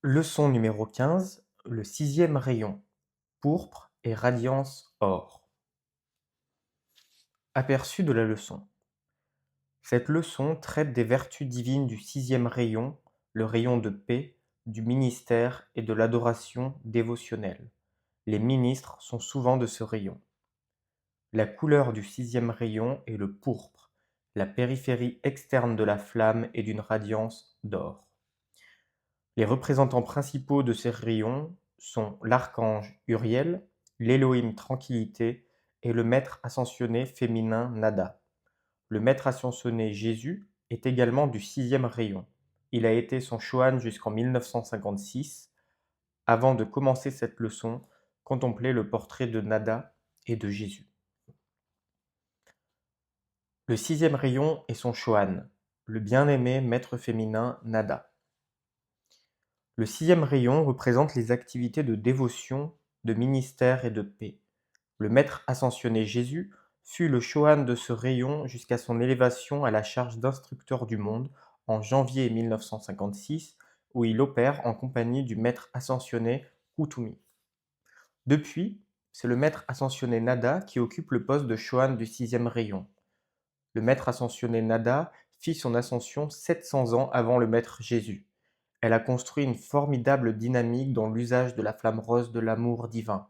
Leçon numéro 15, le sixième rayon, pourpre et radiance or. Aperçu de la leçon. Cette leçon traite des vertus divines du sixième rayon, le rayon de paix, du ministère et de l'adoration dévotionnelle. Les ministres sont souvent de ce rayon. La couleur du sixième rayon est le pourpre. La périphérie externe de la flamme est d'une radiance d'or. Les représentants principaux de ces rayons sont l'archange Uriel, l'Élohim Tranquillité et le maître ascensionné féminin Nada. Le maître ascensionné Jésus est également du sixième rayon. Il a été son Shohan jusqu'en 1956. Avant de commencer cette leçon, contemplez le portrait de Nada et de Jésus. Le sixième rayon est son Shohan, le bien-aimé maître féminin Nada. Le sixième rayon représente les activités de dévotion, de ministère et de paix. Le maître ascensionné Jésus fut le Shohan de ce rayon jusqu'à son élévation à la charge d'instructeur du monde en janvier 1956, où il opère en compagnie du maître ascensionné Kutumi. Depuis, c'est le maître ascensionné Nada qui occupe le poste de Shohan du sixième rayon. Le maître ascensionné Nada fit son ascension 700 ans avant le maître Jésus. Elle a construit une formidable dynamique dans l'usage de la flamme rose de l'amour divin.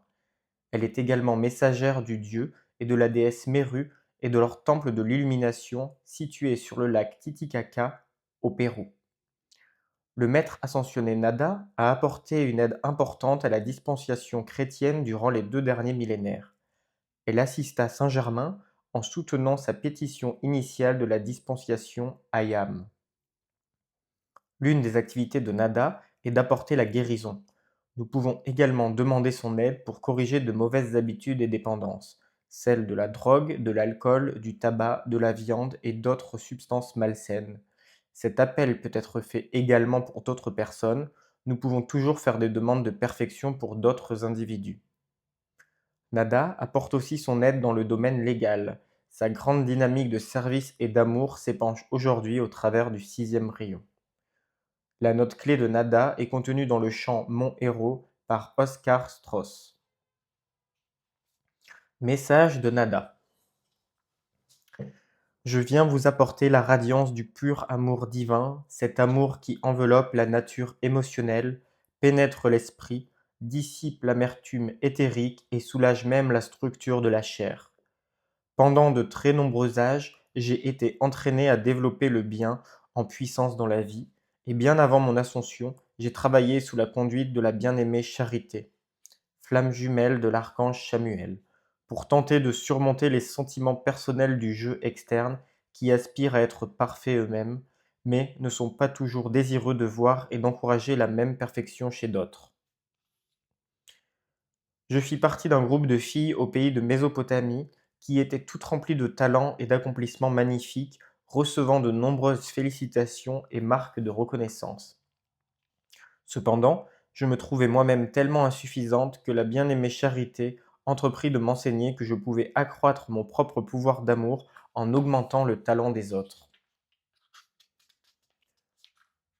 Elle est également messagère du dieu et de la déesse Meru et de leur temple de l'illumination situé sur le lac Titicaca, au Pérou. Le maître ascensionné Nada a apporté une aide importante à la dispensation chrétienne durant les 2 derniers millénaires. Elle assista Saint Germain en soutenant sa pétition initiale de la dispensation Ayam. L'une des activités de Nada est d'apporter la guérison. Nous pouvons également demander son aide pour corriger de mauvaises habitudes et dépendances, celles de la drogue, de l'alcool, du tabac, de la viande et d'autres substances malsaines. Cet appel peut être fait également pour d'autres personnes. Nous pouvons toujours faire des demandes de perfection pour d'autres individus. Nada apporte aussi son aide dans le domaine légal. Sa grande dynamique de service et d'amour s'épanche aujourd'hui au travers du sixième rayon. La note clé de Nada est contenue dans le chant Mon héros par Oskar Strauss. Message de Nada. Je viens vous apporter la radiance du pur amour divin, cet amour qui enveloppe la nature émotionnelle, pénètre l'esprit, dissipe l'amertume éthérique et soulage même la structure de la chair. Pendant de très nombreux âges, j'ai été entraîné à développer le bien en puissance dans la vie, et bien avant mon ascension, j'ai travaillé sous la conduite de la bien-aimée Charité, flamme jumelle de l'archange Samuel, pour tenter de surmonter les sentiments personnels du jeu externe qui aspirent à être parfaits eux-mêmes, mais ne sont pas toujours désireux de voir et d'encourager la même perfection chez d'autres. Je fis partie d'un groupe de filles au pays de Mésopotamie qui étaient toutes remplies de talents et d'accomplissements magnifiques, recevant de nombreuses félicitations et marques de reconnaissance. Cependant, je me trouvais moi-même tellement insuffisante que la bien-aimée Charité entreprit de m'enseigner que je pouvais accroître mon propre pouvoir d'amour en augmentant le talent des autres.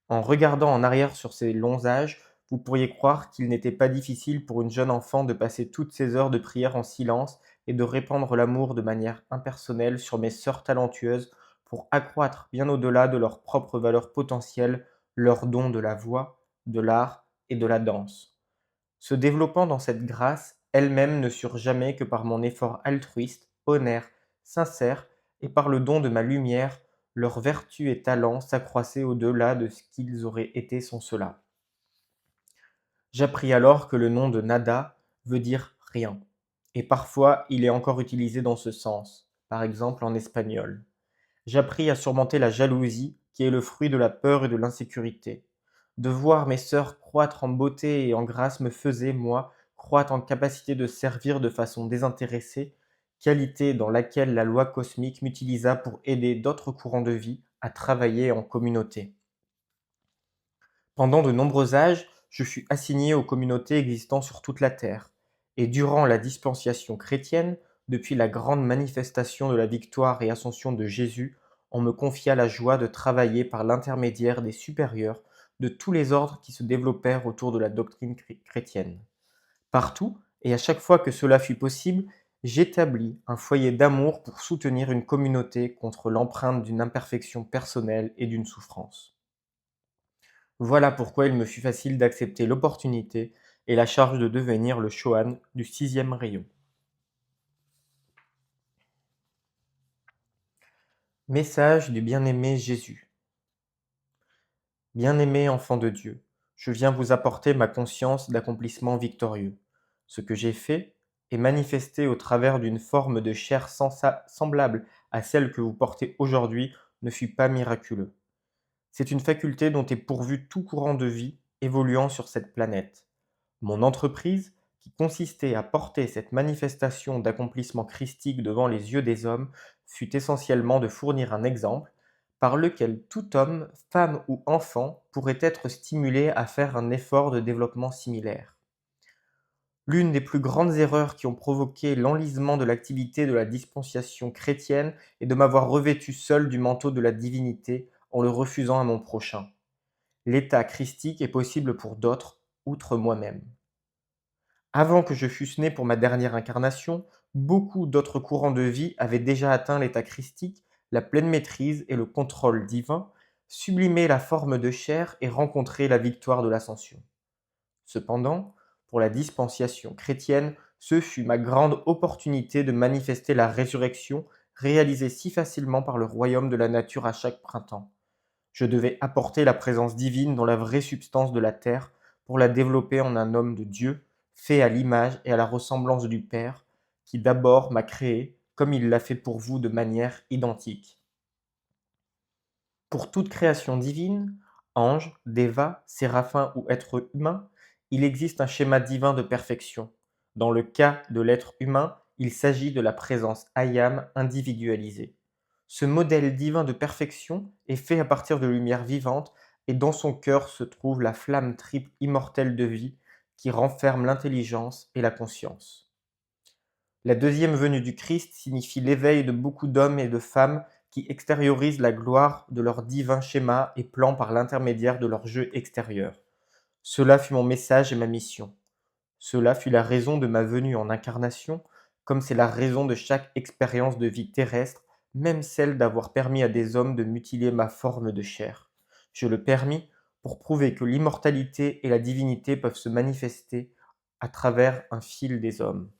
En regardant en arrière sur ces longs âges, vous pourriez croire qu'il n'était pas difficile pour une jeune enfant de passer toutes ces heures de prière en silence et de répandre l'amour de manière impersonnelle sur mes sœurs talentueuses pour accroître bien au-delà de leur propre valeur potentielle leur don de la voix, de l'art et de la danse. Se développant dans cette grâce, elles-mêmes ne surent jamais que par mon effort altruiste, honnête, sincère et par le don de ma lumière, leurs vertus et talents s'accroissaient au-delà de ce qu'ils auraient été sans cela. J'appris alors que le nom de Nada veut dire rien, et parfois il est encore utilisé dans ce sens, par exemple en espagnol. J'appris à surmonter la jalousie, qui est le fruit de la peur et de l'insécurité. De voir mes sœurs croître en beauté et en grâce me faisait, moi, croître en capacité de servir de façon désintéressée, qualité dans laquelle la loi cosmique m'utilisa pour aider d'autres courants de vie à travailler en communauté. Pendant de nombreux âges, je fus assigné aux communautés existant sur toute la terre, et durant la dispensation chrétienne, depuis la grande manifestation de la victoire et ascension de Jésus, on me confia la joie de travailler par l'intermédiaire des supérieurs, de tous les ordres qui se développèrent autour de la doctrine chrétienne. Partout, et à chaque fois que cela fut possible, j'établis un foyer d'amour pour soutenir une communauté contre l'empreinte d'une imperfection personnelle et d'une souffrance. Voilà pourquoi il me fut facile d'accepter l'opportunité et la charge de devenir le Shohan du 6e rayon. Message du bien-aimé Jésus. Bien-aimé enfant de Dieu, je viens vous apporter ma conscience d'accomplissement victorieux. Ce que j'ai fait est manifesté au travers d'une forme de chair semblable à celle que vous portez aujourd'hui ne fut pas miraculeux. C'est une faculté dont est pourvu tout courant de vie évoluant sur cette planète. Mon entreprise, qui consistait à porter cette manifestation d'accomplissement christique devant les yeux des hommes, fut essentiellement de fournir un exemple par lequel tout homme, femme ou enfant pourrait être stimulé à faire un effort de développement similaire. L'une des plus grandes erreurs qui ont provoqué l'enlisement de l'activité de la dispensation chrétienne est de m'avoir revêtu seul du manteau de la divinité en le refusant à mon prochain. L'état christique est possible pour d'autres, outre moi-même. Avant que je fusse né pour ma dernière incarnation, beaucoup d'autres courants de vie avaient déjà atteint l'état christique, la pleine maîtrise et le contrôle divin, sublimé la forme de chair et rencontré la victoire de l'ascension. Cependant, pour la dispensation chrétienne, ce fut ma grande opportunité de manifester la résurrection réalisée si facilement par le royaume de la nature à chaque printemps. Je devais apporter la présence divine dans la vraie substance de la terre pour la développer en un homme de Dieu, fait à l'image et à la ressemblance du Père, qui d'abord m'a créé comme il l'a fait pour vous de manière identique. Pour toute création divine, ange, déva, séraphin ou être humain, il existe un schéma divin de perfection. Dans le cas de l'être humain, il s'agit de la présence Ayam individualisée. Ce modèle divin de perfection est fait à partir de lumière vivante et dans son cœur se trouve la flamme triple immortelle de vie qui renferme l'intelligence et la conscience. La deuxième venue du Christ signifie l'éveil de beaucoup d'hommes et de femmes qui extériorisent la gloire de leur divin schéma et plan par l'intermédiaire de leur jeu extérieur. Cela fut mon message et ma mission. Cela fut la raison de ma venue en incarnation, comme c'est la raison de chaque expérience de vie terrestre, même celle d'avoir permis à des hommes de mutiler ma forme de chair. Je le permis pour prouver que l'immortalité et la divinité peuvent se manifester à travers un fil des hommes,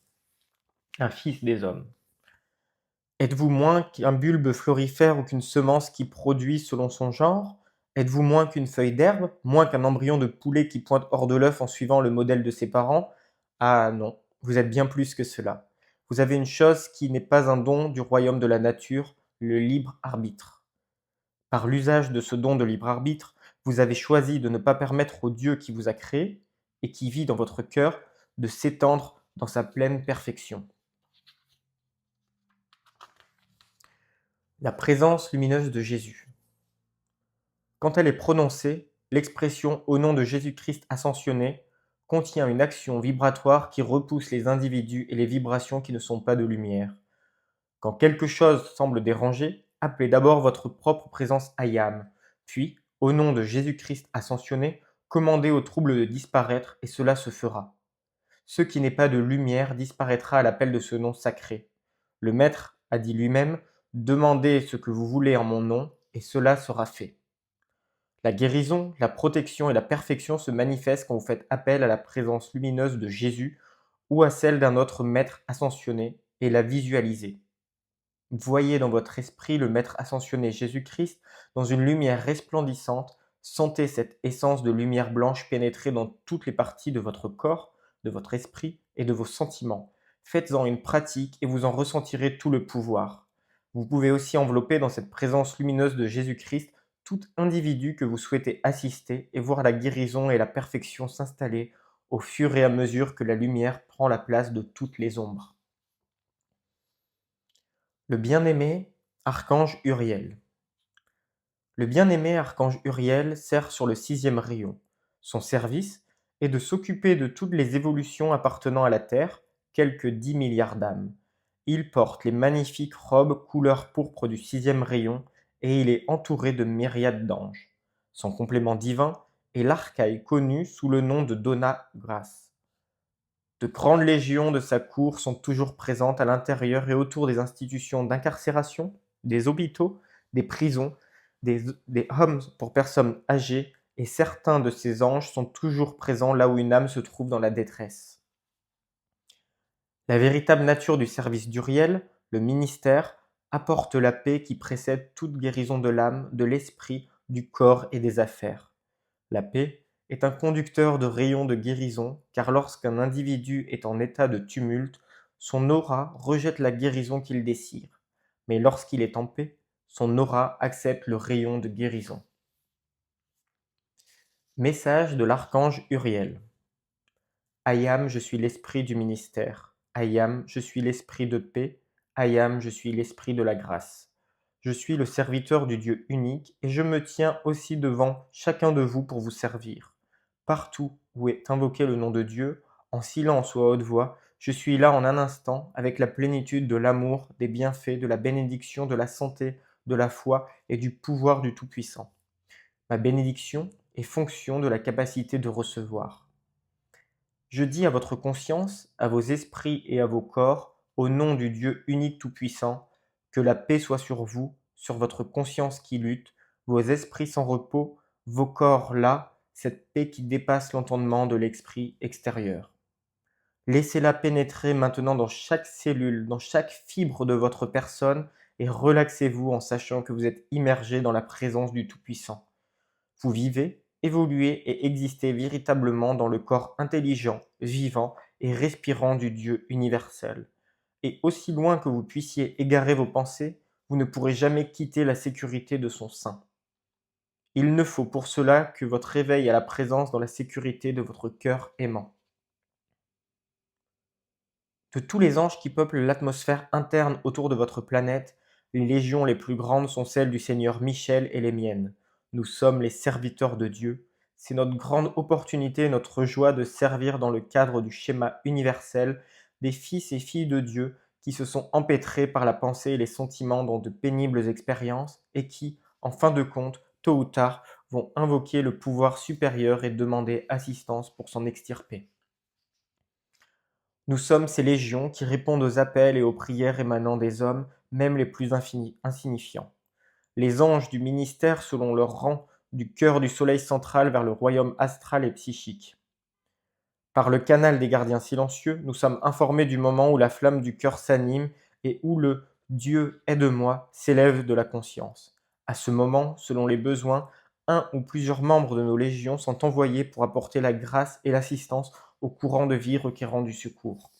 un fils des hommes. Êtes-vous moins qu'un bulbe florifère ou qu'une semence qui produit selon son genre? Êtes-vous moins qu'une feuille d'herbe? Moins qu'un embryon de poulet qui pointe hors de l'œuf en suivant le modèle de ses parents? Ah non, vous êtes bien plus que cela. Vous avez une chose qui n'est pas un don du royaume de la nature, le libre arbitre. Par l'usage de ce don de libre arbitre, vous avez choisi de ne pas permettre au Dieu qui vous a créé et qui vit dans votre cœur de s'étendre dans sa pleine perfection. La présence lumineuse de Jésus. Quand elle est prononcée, l'expression au nom de Jésus-Christ ascensionné contient une action vibratoire qui repousse les individus et les vibrations qui ne sont pas de lumière. Quand quelque chose semble déranger, appelez d'abord votre propre présence Ayam, puis, au nom de Jésus-Christ ascensionné, commandez au trouble de disparaître et cela se fera. Ce qui n'est pas de lumière disparaîtra à l'appel de ce nom sacré. Le Maître a dit lui-même: demandez ce que vous voulez en mon nom et cela sera fait. La guérison, la protection et la perfection se manifestent quand vous faites appel à la présence lumineuse de Jésus ou à celle d'un autre Maître ascensionné et la visualisez. Voyez dans votre esprit le Maître ascensionné Jésus-Christ dans une lumière resplendissante, sentez cette essence de lumière blanche pénétrer dans toutes les parties de votre corps, de votre esprit et de vos sentiments. Faites-en une pratique et vous en ressentirez tout le pouvoir. Vous pouvez aussi envelopper dans cette présence lumineuse de Jésus-Christ tout individu que vous souhaitez assister et voir la guérison et la perfection s'installer au fur et à mesure que la lumière prend la place de toutes les ombres. Le bien-aimé Archange Uriel. Le bien-aimé Archange Uriel sert sur le 6e rayon. Son service est de s'occuper de toutes les évolutions appartenant à la Terre, quelques 10 milliards d'âmes. Il porte les magnifiques robes couleur pourpre du 6e rayon et il est entouré de myriades d'anges. Son complément divin et l'Archaïe connu sous le nom de Dona Grace. De grandes légions de sa cour sont toujours présentes à l'intérieur et autour des institutions d'incarcération, des hôpitaux, des prisons, des homes pour personnes âgées, et certains de ces anges sont toujours présents là où une âme se trouve dans la détresse. La véritable nature du service d'Uriel, le ministère, apporte la paix qui précède toute guérison de l'âme, de l'esprit, du corps et des affaires. La paix est un conducteur de rayons de guérison, car lorsqu'un individu est en état de tumulte, son aura rejette la guérison qu'il désire. Mais lorsqu'il est en paix, son aura accepte le rayon de guérison. Message de l'archange Uriel. Ayam, je suis l'esprit du ministère. Ayam, je suis l'esprit de paix. Ayam, je suis l'esprit de la grâce. Je suis le serviteur du Dieu unique et je me tiens aussi devant chacun de vous pour vous servir. Partout où est invoqué le nom de Dieu, en silence ou à haute voix, je suis là en un instant avec la plénitude de l'amour, des bienfaits, de la bénédiction, de la santé, de la foi et du pouvoir du Tout-Puissant. Ma bénédiction est fonction de la capacité de recevoir. Je dis à votre conscience, à vos esprits et à vos corps, au nom du Dieu unique tout-puissant, que la paix soit sur vous, sur votre conscience qui lutte, vos esprits sans repos, vos corps là, cette paix qui dépasse l'entendement de l'esprit extérieur. Laissez-la pénétrer maintenant dans chaque cellule, dans chaque fibre de votre personne et relaxez-vous en sachant que vous êtes immergé dans la présence du Tout-Puissant. Vous vivez, évoluez et existez véritablement dans le corps intelligent, vivant et respirant du Dieu universel. Et aussi loin que vous puissiez égarer vos pensées, vous ne pourrez jamais quitter la sécurité de son sein. Il ne faut pour cela que votre réveil à la présence dans la sécurité de votre cœur aimant. De tous les anges qui peuplent l'atmosphère interne autour de votre planète, les légions les plus grandes sont celles du Seigneur Michel et les miennes. Nous sommes les serviteurs de Dieu. C'est notre grande opportunité, notre joie de servir dans le cadre du schéma universel des fils et filles de Dieu qui se sont empêtrés par la pensée et les sentiments dans de pénibles expériences et qui, en fin de compte, tôt ou tard, vont invoquer le pouvoir supérieur et demander assistance pour s'en extirper. Nous sommes ces légions qui répondent aux appels et aux prières émanant des hommes, même les plus insignifiants. Les anges du ministère selon leur rang, du cœur du soleil central vers le royaume astral et psychique. Par le canal des gardiens silencieux, nous sommes informés du moment où la flamme du cœur s'anime et où le Dieu aide-moi s'élève de la conscience. À ce moment, selon les besoins, un ou plusieurs membres de nos légions sont envoyés pour apporter la grâce et l'assistance au courant de vie requérant du secours.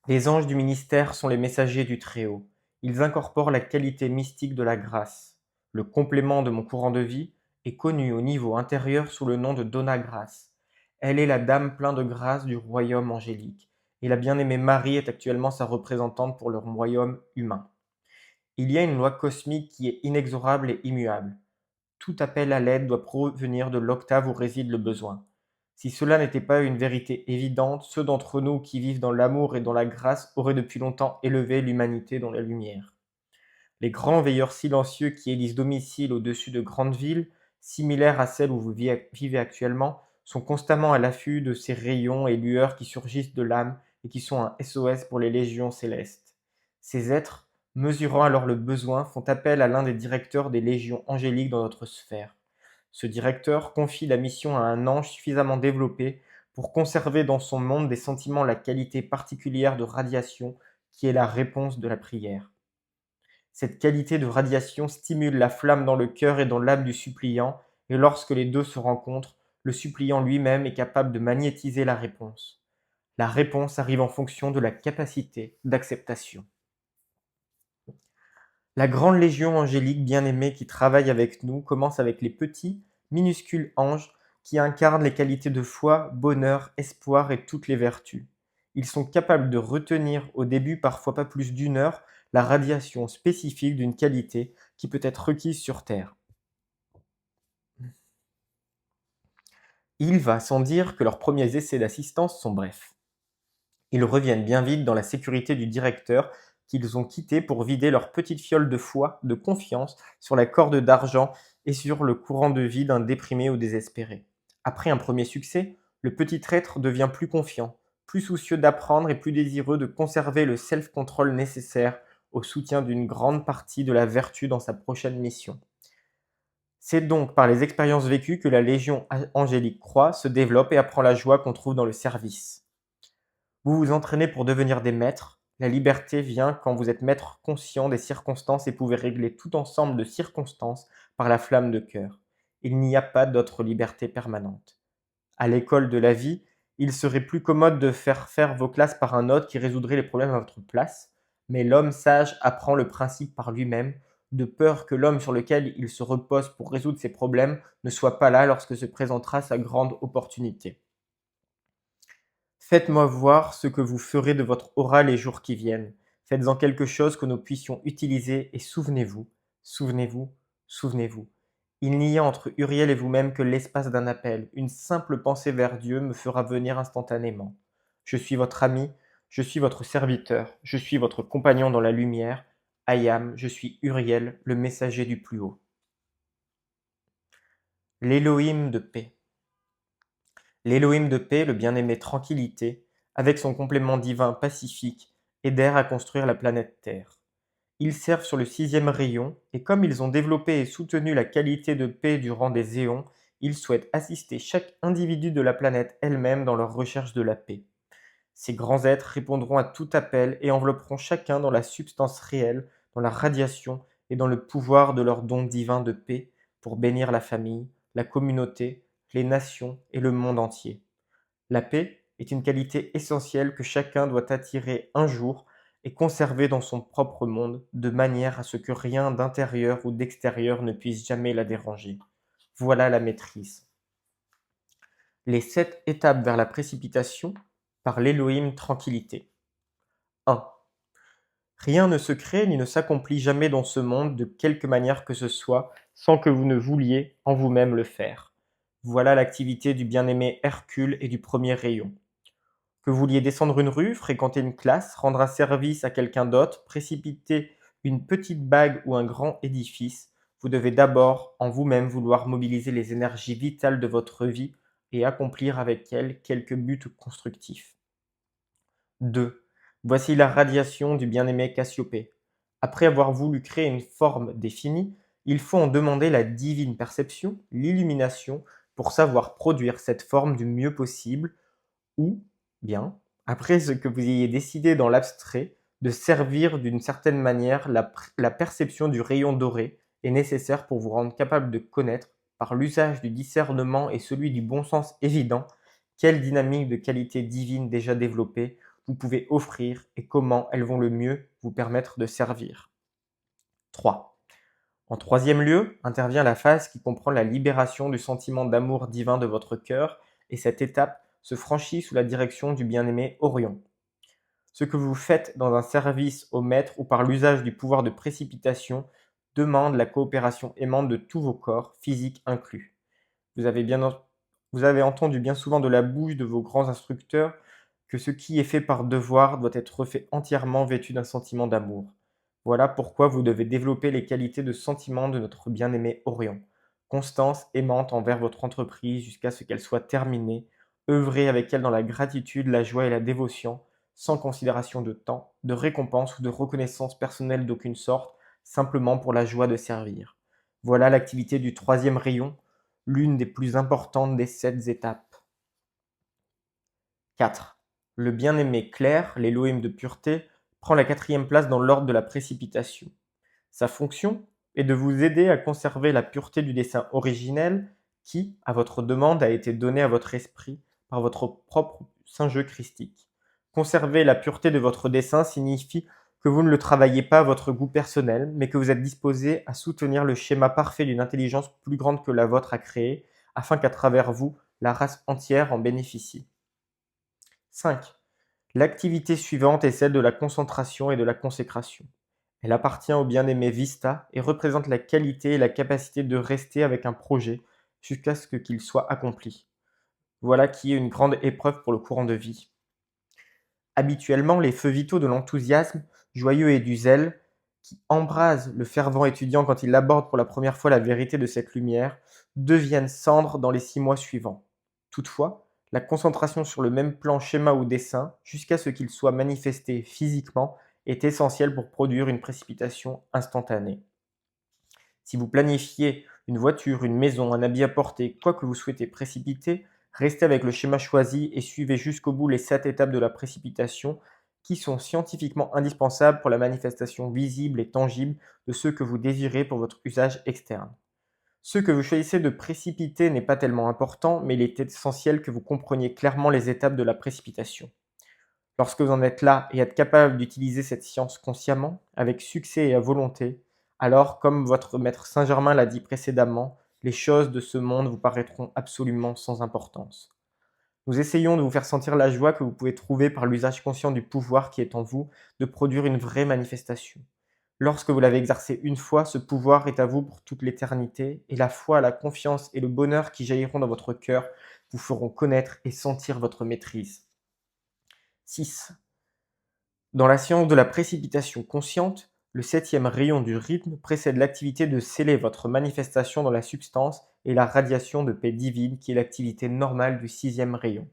Les anges du ministère sont les messagers du Très-Haut. Ils incorporent la qualité mystique de la grâce. Le complément de mon courant de vie est connu au niveau intérieur sous le nom de Dona Grace. Elle est la dame pleine de grâce du royaume angélique, et la bien-aimée Marie est actuellement sa représentante pour le royaume humain. Il y a une loi cosmique qui est inexorable et immuable. Tout appel à l'aide doit provenir de l'octave où réside le besoin. Si cela n'était pas une vérité évidente, ceux d'entre nous qui vivent dans l'amour et dans la grâce auraient depuis longtemps élevé l'humanité dans la lumière. Les grands veilleurs silencieux qui élisent domicile au-dessus de grandes villes, similaires à celles où vous vivez actuellement, sont constamment à l'affût de ces rayons et lueurs qui surgissent de l'âme et qui sont un SOS pour les légions célestes. Ces êtres, mesurant alors le besoin, font appel à l'un des directeurs des légions angéliques dans notre sphère. Ce directeur confie la mission à un ange suffisamment développé pour conserver dans son monde des sentiments la qualité particulière de radiation qui est la réponse de la prière. Cette qualité de radiation stimule la flamme dans le cœur et dans l'âme du suppliant, et lorsque les deux se rencontrent, le suppliant lui-même est capable de magnétiser la réponse. La réponse arrive en fonction de la capacité d'acceptation. La grande légion angélique bien-aimée qui travaille avec nous commence avec les petits, minuscules anges qui incarnent les qualités de foi, bonheur, espoir et toutes les vertus. Ils sont capables de retenir au début parfois pas plus d'une heure la radiation spécifique d'une qualité qui peut être requise sur Terre. Il va sans dire que leurs premiers essais d'assistance sont brefs. Ils reviennent bien vite dans la sécurité du directeur qu'ils ont quitté pour vider leur petite fiole de foi, de confiance, sur la corde d'argent et sur le courant de vie d'un déprimé ou désespéré. Après un premier succès, le petit traître devient plus confiant, plus soucieux d'apprendre et plus désireux de conserver le self-control nécessaire au soutien d'une grande partie de la vertu dans sa prochaine mission. C'est donc par les expériences vécues que la légion angélique croît, se développe et apprend la joie qu'on trouve dans le service. Vous vous entraînez pour devenir des maîtres. La liberté vient quand vous êtes maître conscient des circonstances et pouvez régler tout ensemble de circonstances par la flamme de cœur. Il n'y a pas d'autre liberté permanente. À l'école de la vie, il serait plus commode de faire vos classes par un autre qui résoudrait les problèmes à votre place, mais l'homme sage apprend le principe par lui-même, de peur que l'homme sur lequel il se repose pour résoudre ses problèmes ne soit pas là lorsque se présentera sa grande opportunité. Faites-moi voir ce que vous ferez de votre aura les jours qui viennent. Faites-en quelque chose que nous puissions utiliser et souvenez-vous, souvenez-vous, souvenez-vous. Il n'y a entre Uriel et vous-même que l'espace d'un appel. Une simple pensée vers Dieu me fera venir instantanément. Je suis votre ami, je suis votre serviteur, je suis votre compagnon dans la lumière. Ayam, je suis Uriel, le messager du plus haut. L'Élohim de paix. L'Élohim de paix, le bien-aimé tranquillité, avec son complément divin pacifique, aidèrent à construire la planète Terre. Ils servent sur le sixième rayon, et comme ils ont développé et soutenu la qualité de paix durant des éons, ils souhaitent assister chaque individu de la planète elle-même dans leur recherche de la paix. Ces grands êtres répondront à tout appel et envelopperont chacun dans la substance réelle, dans la radiation et dans le pouvoir de leur don divin de paix pour bénir la famille, la communauté, les nations et le monde entier. La paix est une qualité essentielle que chacun doit attirer un jour et conserver dans son propre monde, de manière à ce que rien d'intérieur ou d'extérieur ne puisse jamais la déranger. Voilà la maîtrise. Les 7 étapes vers la précipitation par l'Élohim tranquillité. 1. Rien ne se crée ni ne s'accomplit jamais dans ce monde de quelque manière que ce soit sans que vous ne vouliez en vous-même le faire. Voilà l'activité du bien-aimé Hercule et du premier rayon. Que vous vouliez descendre une rue, fréquenter une classe, rendre un service à quelqu'un d'autre, précipiter une petite bague ou un grand édifice, vous devez d'abord en vous-même vouloir mobiliser les énergies vitales de votre vie et accomplir avec elles quelques buts constructifs. 2. Voici la radiation du bien-aimé Cassiopée. Après avoir voulu créer une forme définie, il faut en demander la divine perception, l'illumination, pour savoir produire cette forme du mieux possible, ou bien, après ce que vous ayez décidé dans l'abstrait, de servir d'une certaine manière la perception du rayon doré est nécessaire pour vous rendre capable de connaître, par l'usage du discernement et celui du bon sens évident, quelle dynamique de qualité divine déjà développée vous pouvez offrir et comment elles vont le mieux vous permettre de servir. 3. En troisième lieu, intervient la phase qui comprend la libération du sentiment d'amour divin de votre cœur, et cette étape se franchit sous la direction du bien-aimé Orion. Ce que vous faites dans un service au maître ou par l'usage du pouvoir de précipitation demande la coopération aimante de tous vos corps, physiques inclus. Vous avez entendu bien souvent de la bouche de vos grands instructeurs que ce qui est fait par devoir doit être fait entièrement vêtu d'un sentiment d'amour. Voilà pourquoi vous devez développer les qualités de sentiment de notre bien-aimé Orion. Constance aimante envers votre entreprise jusqu'à ce qu'elle soit terminée, œuvrez avec elle dans la gratitude, la joie et la dévotion, sans considération de temps, de récompense ou de reconnaissance personnelle d'aucune sorte, simplement pour la joie de servir. Voilà l'activité du troisième rayon, l'une des plus importantes des 7 étapes. 4. Le bien-aimé clair, l'Élohim de pureté, prend la 4e place dans l'ordre de la précipitation. Sa fonction est de vous aider à conserver la pureté du dessein originel qui, à votre demande, a été donné à votre esprit par votre propre Saint-Jeu christique. Conserver la pureté de votre dessein signifie que vous ne le travaillez pas à votre goût personnel, mais que vous êtes disposé à soutenir le schéma parfait d'une intelligence plus grande que la vôtre à créer, afin qu'à travers vous, la race entière en bénéficie. 5. L'activité suivante est celle de la concentration et de la consécration. Elle appartient au bien-aimé Vista et représente la qualité et la capacité de rester avec un projet jusqu'à ce qu'il soit accompli. Voilà qui est une grande épreuve pour le courant de vie. Habituellement, les feux vitaux de l'enthousiasme, joyeux et du zèle, qui embrasent le fervent étudiant quand il aborde pour la première fois la vérité de cette lumière, deviennent cendres dans les 6 mois suivants. Toutefois, la concentration sur le même plan schéma ou dessin, jusqu'à ce qu'il soit manifesté physiquement, est essentielle pour produire une précipitation instantanée. Si vous planifiez une voiture, une maison, un habit à porter, quoi que vous souhaitez précipiter, restez avec le schéma choisi et suivez jusqu'au bout les 7 étapes de la précipitation qui sont scientifiquement indispensables pour la manifestation visible et tangible de ce que vous désirez pour votre usage externe. Ce que vous choisissez de précipiter n'est pas tellement important, mais il est essentiel que vous compreniez clairement les étapes de la précipitation. Lorsque vous en êtes là et êtes capable d'utiliser cette science consciemment, avec succès et à volonté, alors, comme votre maître Saint-Germain l'a dit précédemment, les choses de ce monde vous paraîtront absolument sans importance. Nous essayons de vous faire sentir la joie que vous pouvez trouver par l'usage conscient du pouvoir qui est en vous de produire une vraie manifestation. Lorsque vous l'avez exercé une fois, ce pouvoir est à vous pour toute l'éternité, et la foi, la confiance et le bonheur qui jailliront dans votre cœur vous feront connaître et sentir votre maîtrise. 6. Dans la science de la précipitation consciente, le 7e rayon du rythme précède l'activité de sceller votre manifestation dans la substance et la radiation de paix divine qui est l'activité normale du 6e rayon.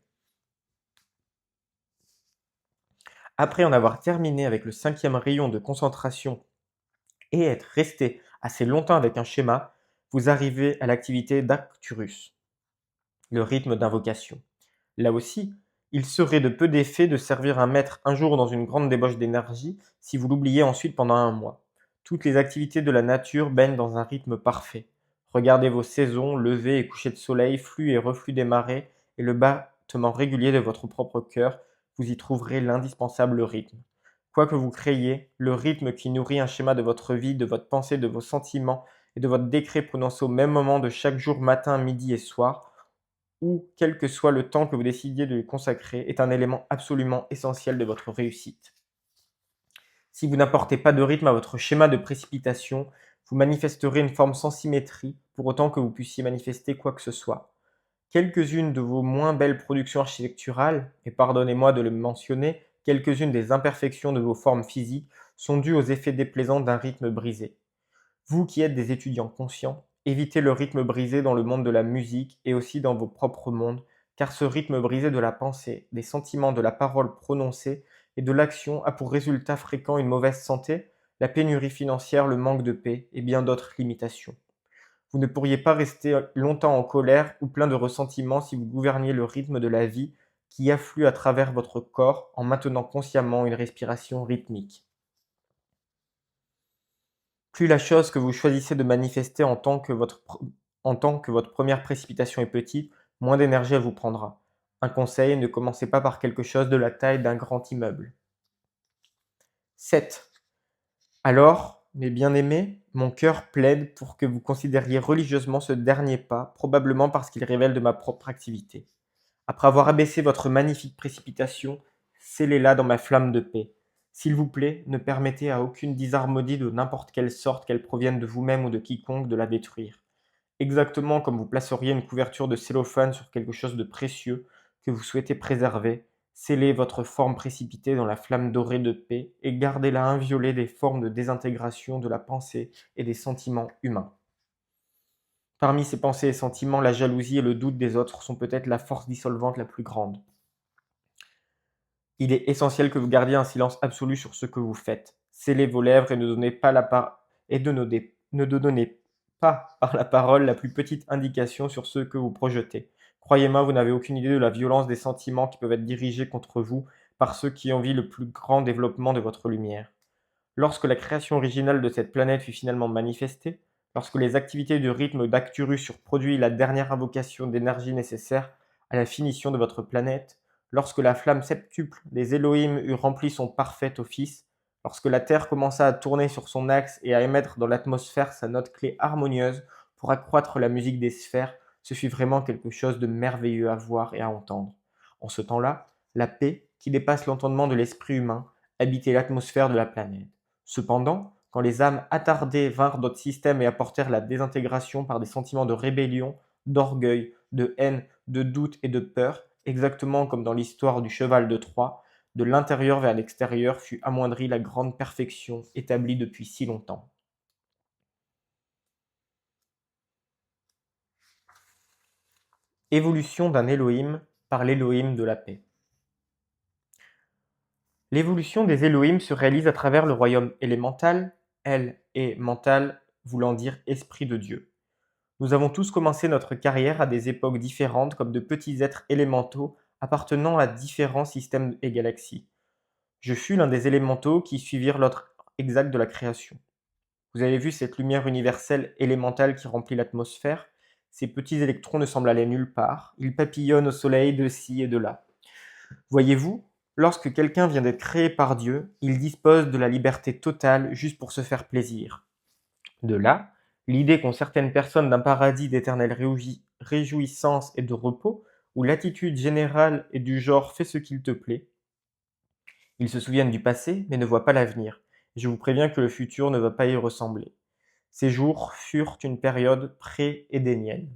Après en avoir terminé avec le 5e rayon de concentration et être resté assez longtemps avec un schéma, vous arrivez à l'activité d'Arcturus, le rythme d'invocation. Là aussi, il serait de peu d'effet de servir un maître un jour dans une grande débauche d'énergie si vous l'oubliez ensuite pendant un mois. Toutes les activités de la nature baignent dans un rythme parfait. Regardez vos saisons, lever et coucher de soleil, flux et reflux des marées et le battement régulier de votre propre cœur, vous y trouverez l'indispensable rythme. Quoi que vous créiez, le rythme qui nourrit un schéma de votre vie, de votre pensée, de vos sentiments et de votre décret prononcé au même moment de chaque jour, matin, midi et soir, ou quel que soit le temps que vous décidiez de lui consacrer, est un élément absolument essentiel de votre réussite. Si vous n'apportez pas de rythme à votre schéma de précipitation, vous manifesterez une forme sans symétrie, pour autant que vous puissiez manifester quoi que ce soit. Quelques-unes de vos moins belles productions architecturales, et pardonnez-moi de le mentionner, quelques-unes des imperfections de vos formes physiques sont dues aux effets déplaisants d'un rythme brisé. Vous qui êtes des étudiants conscients, évitez le rythme brisé dans le monde de la musique et aussi dans vos propres mondes, car ce rythme brisé de la pensée, des sentiments, de la parole prononcée et de l'action a pour résultat fréquent une mauvaise santé, la pénurie financière, le manque de paix et bien d'autres limitations. Vous ne pourriez pas rester longtemps en colère ou plein de ressentiments si vous gouverniez le rythme de la vie qui afflue à travers votre corps en maintenant consciemment une respiration rythmique. Plus la chose que vous choisissez de manifester en tant que votre première précipitation est petite, moins d'énergie elle vous prendra. Un conseil, ne commencez pas par quelque chose de la taille d'un grand immeuble. 7. Alors, mes bien-aimés, mon cœur plaide pour que vous considériez religieusement ce dernier pas, probablement parce qu'il révèle de ma propre activité. Après avoir abaissé votre magnifique précipitation, scellez-la dans ma flamme de paix. S'il vous plaît, ne permettez à aucune disharmonie de n'importe quelle sorte, qu'elle provienne de vous-même ou de quiconque, de la détruire. Exactement comme vous placeriez une couverture de cellophane sur quelque chose de précieux que vous souhaitez préserver, scellez votre forme précipitée dans la flamme dorée de paix et gardez-la inviolée des formes de désintégration de la pensée et des sentiments humains. Parmi ces pensées et sentiments, la jalousie et le doute des autres sont peut-être la force dissolvante la plus grande. Il est essentiel que vous gardiez un silence absolu sur ce que vous faites. Scellez vos lèvres et ne donnez pas ne donnez pas par la parole la plus petite indication sur ce que vous projetez. Croyez-moi, vous n'avez aucune idée de la violence des sentiments qui peuvent être dirigés contre vous par ceux qui envient le plus grand développement de votre lumière. Lorsque la création originale de cette planète fut finalement manifestée, lorsque les activités du rythme d'Acturus eurent produit la dernière invocation d'énergie nécessaire à la finition de votre planète, lorsque la flamme septuple des Elohim eut rempli son parfait office, lorsque la Terre commença à tourner sur son axe et à émettre dans l'atmosphère sa note clé harmonieuse pour accroître la musique des sphères, ce fut vraiment quelque chose de merveilleux à voir et à entendre. En ce temps-là, la paix, qui dépasse l'entendement de l'esprit humain, habitait l'atmosphère de la planète. Cependant, quand les âmes attardées vinrent d'autres systèmes et apportèrent la désintégration par des sentiments de rébellion, d'orgueil, de haine, de doute et de peur, exactement comme dans l'histoire du cheval de Troie, de l'intérieur vers l'extérieur fut amoindrie la grande perfection établie depuis si longtemps. Évolution d'un Elohim par l'Elohim de la paix. L'évolution des Elohim se réalise à travers le royaume élémental, El et mental voulant dire esprit de Dieu. Nous avons tous commencé notre carrière à des époques différentes comme de petits êtres élémentaux appartenant à différents systèmes et galaxies. Je fus l'un des élémentaux qui suivirent l'ordre exact de la création. Vous avez vu cette lumière universelle élémentale qui remplit l'atmosphère? Ces petits électrons ne semblent aller nulle part, ils papillonnent au soleil de ci et de là. Voyez-vous, lorsque quelqu'un vient d'être créé par Dieu, il dispose de la liberté totale juste pour se faire plaisir. De là, l'idée qu'ont certaines personnes d'un paradis d'éternelle réjouissance et de repos, où l'attitude générale est du genre fais ce qu'il te plaît. Ils se souviennent du passé, mais ne voient pas l'avenir. Je vous préviens que le futur ne va pas y ressembler. Ces jours furent une période pré-édénienne.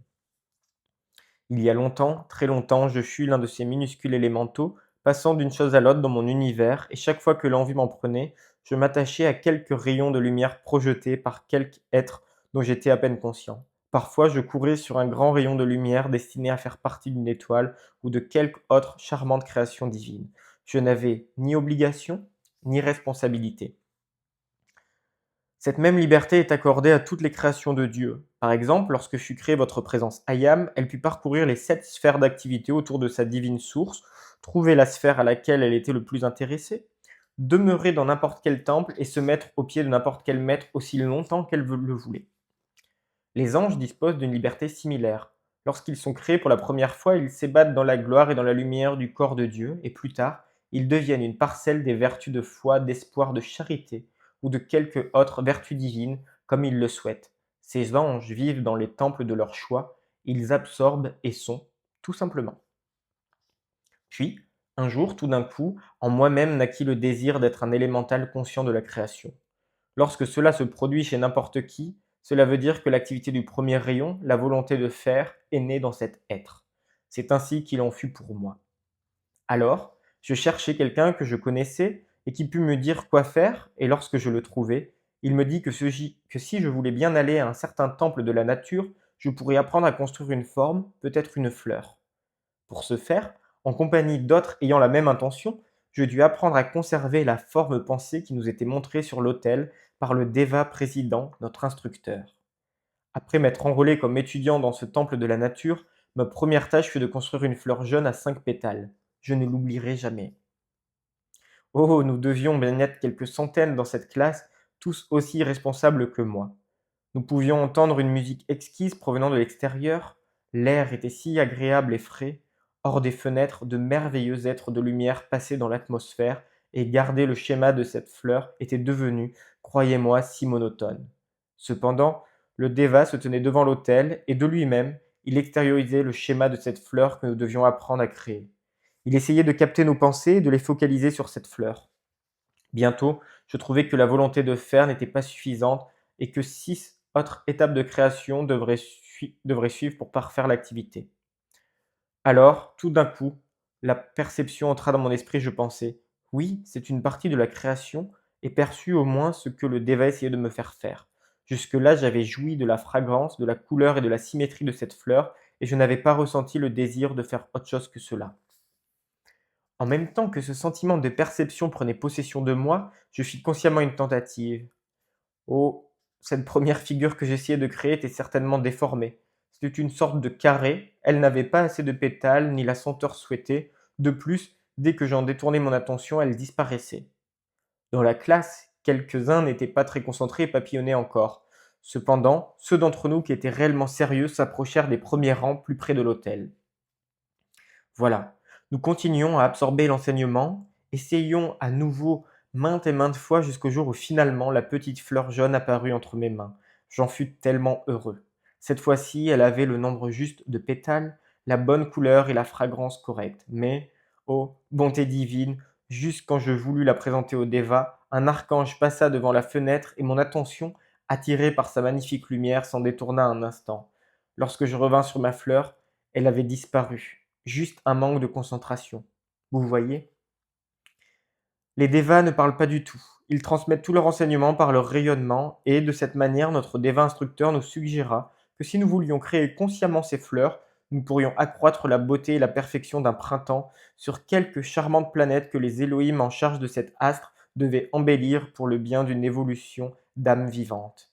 Il y a longtemps, très longtemps, je fus l'un de ces minuscules élémentaux, passant d'une chose à l'autre dans mon univers, et chaque fois que l'envie m'en prenait, je m'attachais à quelques rayons de lumière projetés par quelque être dont j'étais à peine conscient. Parfois, je courais sur un grand rayon de lumière destiné à faire partie d'une étoile ou de quelque autre charmante création divine. Je n'avais ni obligation, ni responsabilité. Cette même liberté est accordée à toutes les créations de Dieu. Par exemple, lorsque fut créée votre présence Ayam, elle put parcourir les 7 sphères d'activité autour de sa divine source, trouver la sphère à laquelle elle était le plus intéressée, demeurer dans n'importe quel temple et se mettre au pied de n'importe quel maître aussi longtemps qu'elle le voulait. Les anges disposent d'une liberté similaire. Lorsqu'ils sont créés pour la première fois, ils s'ébattent dans la gloire et dans la lumière du corps de Dieu, et plus tard, ils deviennent une parcelle des vertus de foi, d'espoir, de charité, ou de quelque autre vertu divine, comme ils le souhaitent. Ces anges vivent dans les temples de leur choix, ils absorbent et sont, tout simplement. Puis, un jour, tout d'un coup, en moi-même naquit le désir d'être un élémental conscient de la création. Lorsque cela se produit chez n'importe qui, cela veut dire que l'activité du premier rayon, la volonté de faire, est née dans cet être. C'est ainsi qu'il en fut pour moi. Alors, je cherchais quelqu'un que je connaissais et qui pût me dire quoi faire, et lorsque je le trouvai, il me dit que si je voulais bien aller à un certain temple de la nature, je pourrais apprendre à construire une forme, peut-être une fleur. Pour ce faire, en compagnie d'autres ayant la même intention, je dus apprendre à conserver la forme pensée qui nous était montrée sur l'autel par le Deva président, notre instructeur. Après m'être enrôlé comme étudiant dans ce temple de la nature, ma première tâche fut de construire une fleur jaune à 5 pétales. Je ne l'oublierai jamais. Oh, nous devions bien être quelques centaines dans cette classe, tous aussi responsables que moi. Nous pouvions entendre une musique exquise provenant de l'extérieur, l'air était si agréable et frais, hors des fenêtres, de merveilleux êtres de lumière passaient dans l'atmosphère, et garder le schéma de cette fleur était devenu, croyez-moi, si monotone. Cependant, le Deva se tenait devant l'autel, et de lui-même, il extériorisait le schéma de cette fleur que nous devions apprendre à créer. Il essayait de capter nos pensées et de les focaliser sur cette fleur. Bientôt, je trouvai que la volonté de faire n'était pas suffisante et que 6 autres étapes de création devraient suivre pour parfaire l'activité. Alors, tout d'un coup, la perception entra dans mon esprit, je pensai: «Oui, c'est une partie de la création» et perçus au moins ce que le Déva essayait de me faire faire. Jusque-là, j'avais joui de la fragrance, de la couleur et de la symétrie de cette fleur et je n'avais pas ressenti le désir de faire autre chose que cela. En même temps que ce sentiment de perception prenait possession de moi, je fis consciemment une tentative. Oh, cette première figure que j'essayais de créer était certainement déformée. C'était une sorte de carré, elle n'avait pas assez de pétales ni la senteur souhaitée. De plus, dès que j'en détournais mon attention, elle disparaissait. Dans la classe, quelques-uns n'étaient pas très concentrés et papillonnaient encore. Cependant, ceux d'entre nous qui étaient réellement sérieux s'approchèrent des premiers rangs plus près de l'autel. Voilà, nous continuions à absorber l'enseignement, essayons à nouveau maintes et maintes fois jusqu'au jour où finalement la petite fleur jaune apparut entre mes mains. J'en fus tellement heureux. Cette fois-ci, elle avait le nombre juste de pétales, la bonne couleur et la fragrance correcte. Mais, oh, bonté divine, juste quand je voulus la présenter au Deva, un archange passa devant la fenêtre et mon attention, attirée par sa magnifique lumière, s'en détourna un instant. Lorsque je revins sur ma fleur, elle avait disparu. Juste un manque de concentration. Vous voyez? Les devas ne parlent pas du tout. Ils transmettent tous leurs renseignements par leur rayonnement et, de cette manière, notre déva instructeur nous suggéra que si nous voulions créer consciemment ces fleurs, nous pourrions accroître la beauté et la perfection d'un printemps sur quelques charmantes planètes que les Elohim en charge de cet astre devaient embellir pour le bien d'une évolution d'âmes vivantes.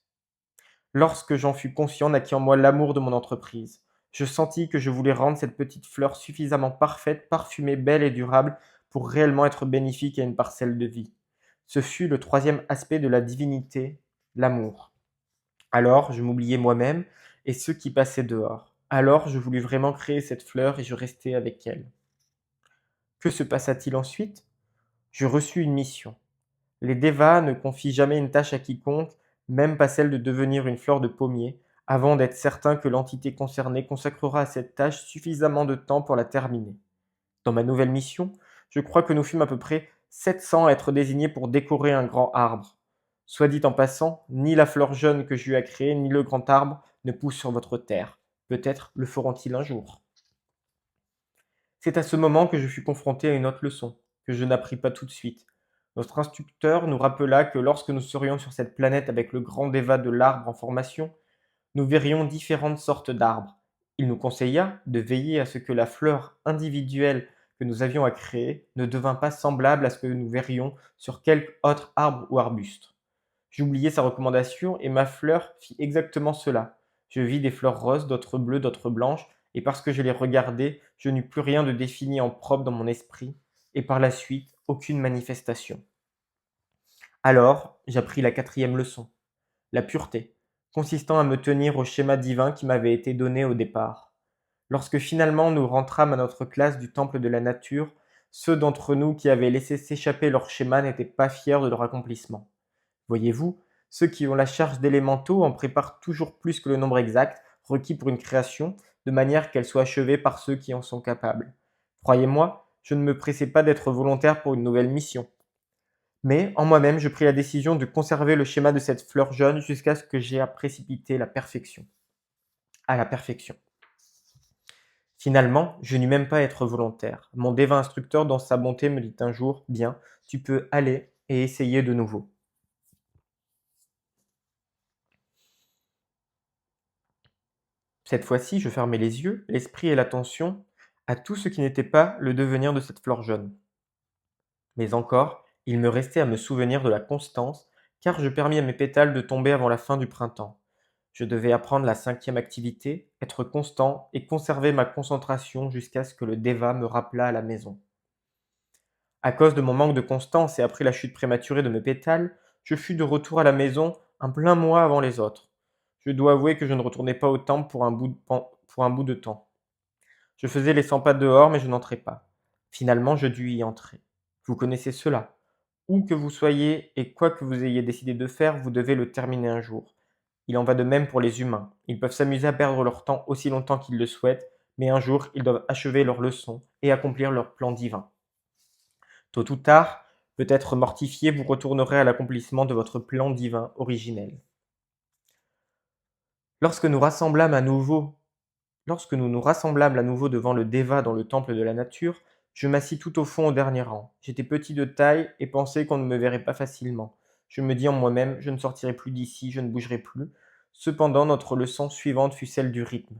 Lorsque j'en fus conscient, naquit en moi l'amour de mon entreprise. Je sentis que je voulais rendre cette petite fleur suffisamment parfaite, parfumée, belle et durable pour réellement être bénéfique à une parcelle de vie. Ce fut le troisième aspect de la divinité, l'amour. Alors, je m'oubliai moi-même et ceux qui passaient dehors. Alors, je voulus vraiment créer cette fleur et je restai avec elle. Que se passa-t-il ensuite? Je reçus une mission. Les devas ne confient jamais une tâche à quiconque, même pas celle de devenir une fleur de pommier, avant d'être certain que l'entité concernée consacrera à cette tâche suffisamment de temps pour la terminer. Dans ma nouvelle mission, je crois que nous fûmes à peu près 700 à être désignés pour décorer un grand arbre. Soit dit en passant, ni la fleur jaune que j'ai eu à créer, ni le grand arbre ne poussent sur votre terre. Peut-être le feront-ils un jour. C'est à ce moment que je fus confronté à une autre leçon, que je n'appris pas tout de suite. Notre instructeur nous rappela que lorsque nous serions sur cette planète avec le grand déva de l'arbre en formation, nous verrions différentes sortes d'arbres. Il nous conseilla de veiller à ce que la fleur individuelle que nous avions à créer ne devint pas semblable à ce que nous verrions sur quelque autre arbre ou arbuste. J'oubliai sa recommandation et ma fleur fit exactement cela. Je vis des fleurs roses, d'autres bleues, d'autres blanches, et parce que je les regardais, je n'eus plus rien de défini en propre dans mon esprit, et par la suite, aucune manifestation. Alors, j'appris la quatrième leçon, la pureté, consistant à me tenir au schéma divin qui m'avait été donné au départ. Lorsque finalement nous rentrâmes à notre classe du temple de la nature, ceux d'entre nous qui avaient laissé s'échapper leur schéma n'étaient pas fiers de leur accomplissement. Voyez-vous, ceux qui ont la charge d'élémentaux en préparent toujours plus que le nombre exact requis pour une création, de manière qu'elle soit achevée par ceux qui en sont capables. Croyez-moi, je ne me pressais pas d'être volontaire pour une nouvelle mission. Mais, en moi-même, je pris la décision de conserver le schéma de cette fleur jaune jusqu'à ce que j'aie à précipiter à la perfection. Finalement, je n'eus même pas à être volontaire. Mon dévin instructeur, dans sa bonté, me dit un jour, bien, tu peux aller et essayer de nouveau. Cette fois-ci, je fermai les yeux, l'esprit et l'attention à tout ce qui n'était pas le devenir de cette fleur jaune. Mais encore, il me restait à me souvenir de la constance, car je permis à mes pétales de tomber avant la fin du printemps. Je devais apprendre la cinquième activité, être constant et conserver ma concentration jusqu'à ce que le Deva me rappelât à la maison. À cause de mon manque de constance et après la chute prématurée de mes pétales, je fus de retour à la maison un plein mois avant les autres. Je dois avouer que je ne retournai pas au temple pour un bout de temps. Je faisais les 100 pas dehors, mais je n'entrais pas. Finalement, je dus y entrer. Vous connaissez cela. Où que vous soyez et quoi que vous ayez décidé de faire, vous devez le terminer un jour. Il en va de même pour les humains. Ils peuvent s'amuser à perdre leur temps aussi longtemps qu'ils le souhaitent, mais un jour, ils doivent achever leur leçon et accomplir leur plan divin. Tôt ou tard, peut-être mortifié, vous retournerez à l'accomplissement de votre plan divin originel. Lorsque nous rassemblâmes à nouveau Lorsque nous nous rassemblâmes à nouveau devant le Deva dans le temple de la nature, je m'assis tout au fond au dernier rang. J'étais petit de taille et pensais qu'on ne me verrait pas facilement. Je me dis en moi-même, je ne sortirai plus d'ici, je ne bougerai plus. Cependant, notre leçon suivante fut celle du rythme.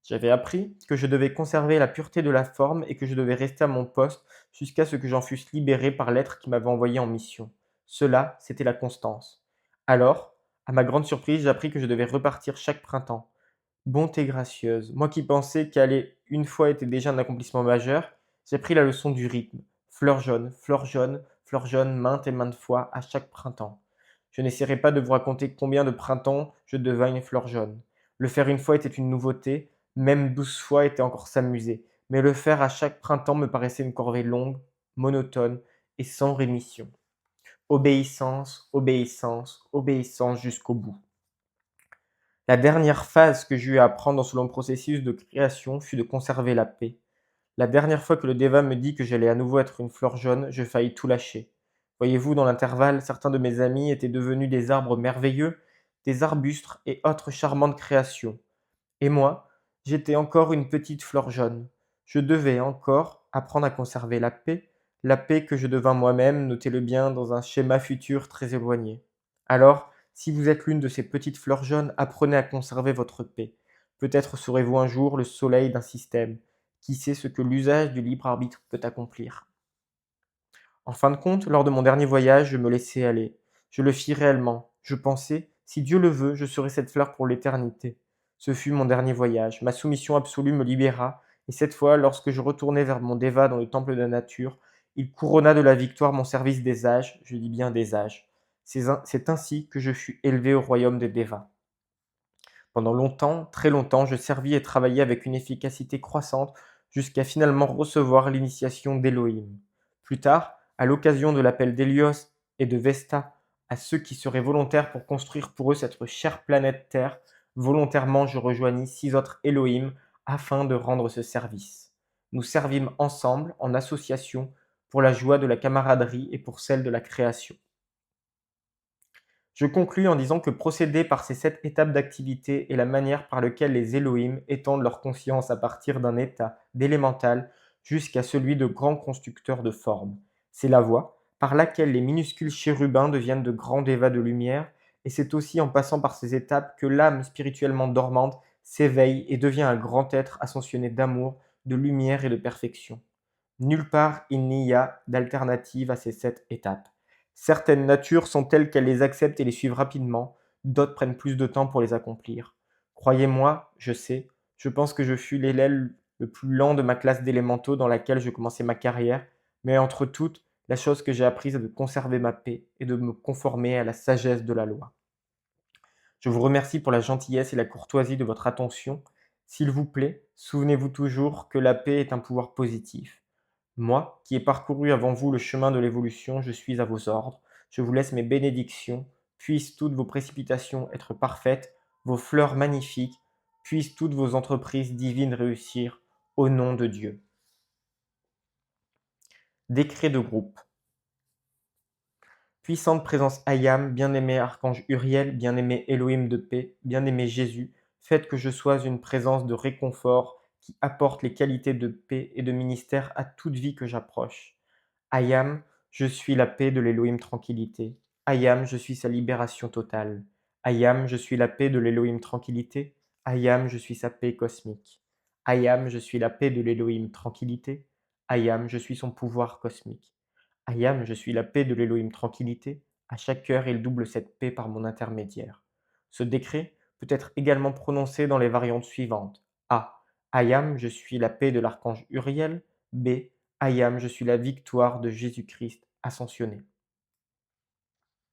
J'avais appris que je devais conserver la pureté de la forme et que je devais rester à mon poste jusqu'à ce que j'en fusse libéré par l'être qui m'avait envoyé en mission. Cela, c'était la constance. Alors, à ma grande surprise, j'appris que je devais repartir chaque printemps. Bonté gracieuse, moi qui pensais qu'aller une fois était déjà un accomplissement majeur, j'ai pris la leçon du rythme. Fleur jaune, fleur jaune, maintes et maintes fois à chaque printemps. Je n'essaierai pas de vous raconter combien de printemps je devins une fleur jaune. Le faire une fois était une nouveauté, même 12 fois était encore s'amuser, mais le faire à chaque printemps me paraissait une corvée longue, monotone et sans rémission. Obéissance, obéissance, obéissance jusqu'au bout. La dernière phase que j'eus à apprendre dans ce long processus de création fut de conserver la paix. La dernière fois que le Deva me dit que j'allais à nouveau être une fleur jaune, je faillis tout lâcher. Voyez-vous, dans l'intervalle, certains de mes amis étaient devenus des arbres merveilleux, des arbustes et autres charmantes créations. Et moi, j'étais encore une petite fleur jaune. Je devais encore apprendre à conserver la paix, la paix que je devins moi-même, notez-le bien, dans un schéma futur très éloigné. Alors, si vous êtes l'une de ces petites fleurs jaunes, apprenez à conserver votre paix. Peut-être serez-vous un jour le soleil d'un système. Qui sait ce que l'usage du libre arbitre peut accomplir? En fin de compte, lors de mon dernier voyage, je me laissai aller. Je le fis réellement. Je pensais, si Dieu le veut, je serai cette fleur pour l'éternité. Ce fut mon dernier voyage. Ma soumission absolue me libéra, et cette fois, lorsque je retournai vers mon Déva dans le temple de la nature, il couronna de la victoire mon service des âges, je dis bien des âges. C'est ainsi que je fus élevé au royaume des Dévas. Pendant longtemps, très longtemps, je servis et travaillai avec une efficacité croissante jusqu'à finalement recevoir l'initiation d'Élohim. Plus tard, à l'occasion de l'appel d'Hélios et de Vesta à ceux qui seraient volontaires pour construire pour eux cette chère planète Terre, volontairement je rejoignis 6 autres Elohim afin de rendre ce service. Nous servimes ensemble, en association, pour la joie de la camaraderie et pour celle de la création. Je conclus en disant que procéder par ces 7 étapes d'activité est la manière par laquelle les Elohim étendent leur conscience à partir d'un état d'élémental jusqu'à celui de grands constructeurs de formes. C'est la voie par laquelle les minuscules chérubins deviennent de grands dévas de lumière, et c'est aussi en passant par ces étapes que l'âme spirituellement dormante s'éveille et devient un grand être ascensionné d'amour, de lumière et de perfection. Nulle part il n'y a d'alternative à ces 7 étapes. Certaines natures sont telles qu'elles les acceptent et les suivent rapidement, d'autres prennent plus de temps pour les accomplir. Croyez-moi, je sais, je pense que je fus l'élève le plus lent de ma classe d'élémentaux dans laquelle je commençais ma carrière, mais entre toutes, la chose que j'ai apprise est de conserver ma paix et de me conformer à la sagesse de la loi. Je vous remercie pour la gentillesse et la courtoisie de votre attention. S'il vous plaît, souvenez-vous toujours que la paix est un pouvoir positif. Moi, qui ai parcouru avant vous le chemin de l'évolution, je suis à vos ordres. Je vous laisse mes bénédictions. Puissent toutes vos précipitations être parfaites, vos fleurs magnifiques, puissent toutes vos entreprises divines réussir, au nom de Dieu. Décret de groupe. Puissante présence Ayam, bien-aimé archange Uriel, bien-aimé Elohim de paix, bien-aimé Jésus, faites que je sois une présence de réconfort qui apporte les qualités de paix et de ministère à toute vie que j'approche. Ayam, je suis la paix de l'Elohim tranquillité. Ayam, je suis sa libération totale. Ayam, je suis la paix de l'Elohim tranquillité. Ayam, je suis sa paix cosmique. Ayam, je suis la paix de l'Elohim tranquillité. Ayam, je suis son pouvoir cosmique. Ayam, je suis la paix de l'Elohim tranquillité. À chaque heure, il double cette paix par mon intermédiaire. Ce décret peut être également prononcé dans les variantes suivantes. A. Ayam, je suis la paix de l'archange Uriel. B. Ayam, je suis la victoire de Jésus-Christ ascensionné.